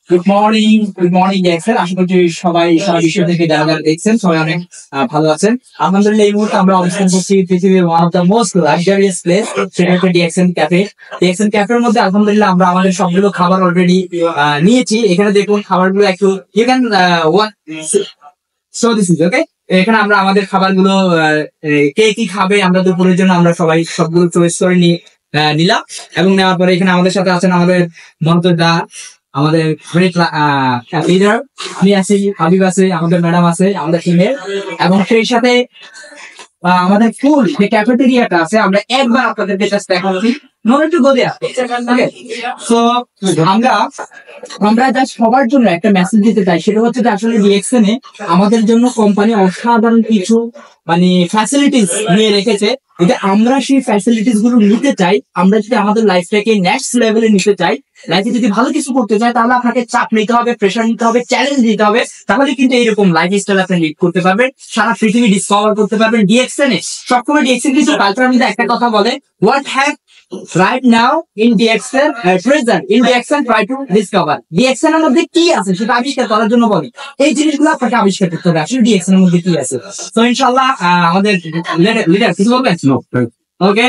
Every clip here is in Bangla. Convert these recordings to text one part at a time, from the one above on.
গুড মর্নিং দেখছেন। আশা করছি সবাই সারা বিশ্ব থেকে যারা যারা দেখছেন সবাই অনেক ভালো আছেন। আলহামদুলিল্লাহ এই মুহূর্তে আমরা অবস্থান করছি পৃথিবীর one of the most luxurious place, সেটা হচ্ছে ডিএক্সএন ক্যাফে। ডিএক্সএন ক্যাফের মধ্যে আলহামদুলিল্লাহ আমরা আমাদের সবগুলো খাবার অলরেডি নিয়েছি। এখানে দেখুন খাবারগুলো একটু you can so this is okay. এখানে আমরা আমাদের খাবারগুলো কে কি খাবে আমরা দুপুরের জন্য আমরা সবাই সবগুলো চয়েস করে নিলাম। এবং নেওয়ার পরে এখানে আমাদের সাথে আছেন আমাদের মন্তব্যদা, আমাদের লিডার, আমি আছি, হাবিব আছে, আমাদের ম্যাডাম আছে, আমাদের টিমের, এবং সেই সাথে আমাদের ফুল যে ক্যাফেটেরিয়াটা আছে আমরা একবার আপনাদেরকে জাস্ট দেখাচ্ছি। আমরা জাস্ট সবার জন্য একটা মেসেজ দিতে চাই, সেটা হচ্ছে যে আসলে ডিএক্সএন এ আমাদের জন্য কোম্পানি অসাধারণ কিছু মানে ফ্যাসিলিটিস নিয়ে রেখেছে। যদি আমরা সেই ফ্যাসিলিটিস গুলো নিতে চাই, আমরা যদি আমাদের লাইফটাকে নেক্সট লেভেলে নিতে চাই, লাইফে যদি ভালো কিছু করতে চাই, তাহলে আপনাকে চাপ নিতে হবে, প্রেশার নিতে হবে, চ্যালেঞ্জ নিতে হবে। তাহলে কিন্তু এইরকম লাইফ স্টাইল আপনি লিড করতে পারবেন, সারা পৃথিবী ডিসকভার করতে পারবেন। ডিএক্সএন এ সবসময় ডিএক্সএন কিন্তু কালচারের মধ্যে একটা কথা বলে, what have right now in DXN present in DXN try to discover DXN এর মধ্যে কি আছে সেটা আবিষ্কার করার জন্য বলি। এই জিনিসগুলো আপনাকে আবিষ্কার করতে হবে আসলে ডিএক্সএন এর মধ্যে কি আছে। তো ইনশাআল্লাহ আমাদের লিডার কিছু বলবেন? ওকে,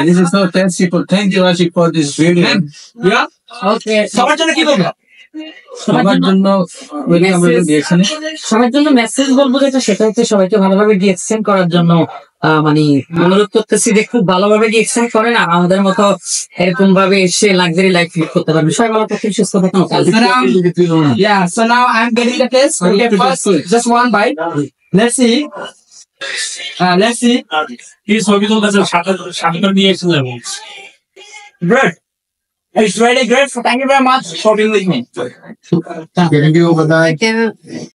This is so thank you Ashik for this video. ওকে, সবার জন্য কি বলবো? সবার জন্য মেসেজ বলবো যেটা, সেটা হচ্ছে সবাইকে ভালোভাবে ডিএক্সচেঞ্জ করার জন্য মানে অনুরোধ করতেছি যে খুব ভালোভাবে ডিএক্সচেঞ্জ করেন, আর আমাদের মতো এরকম ভাবে এসে লাক্সারি লাইফ লিড করতে পারবেন। সবাই ভালো থাকুন, সুস্থ থাকুন। Yeah, so now I'm getting the test. Okay, first just one bite. Let's see. Good. It's really great. So thank you very much for being with me. Thank you. Bye.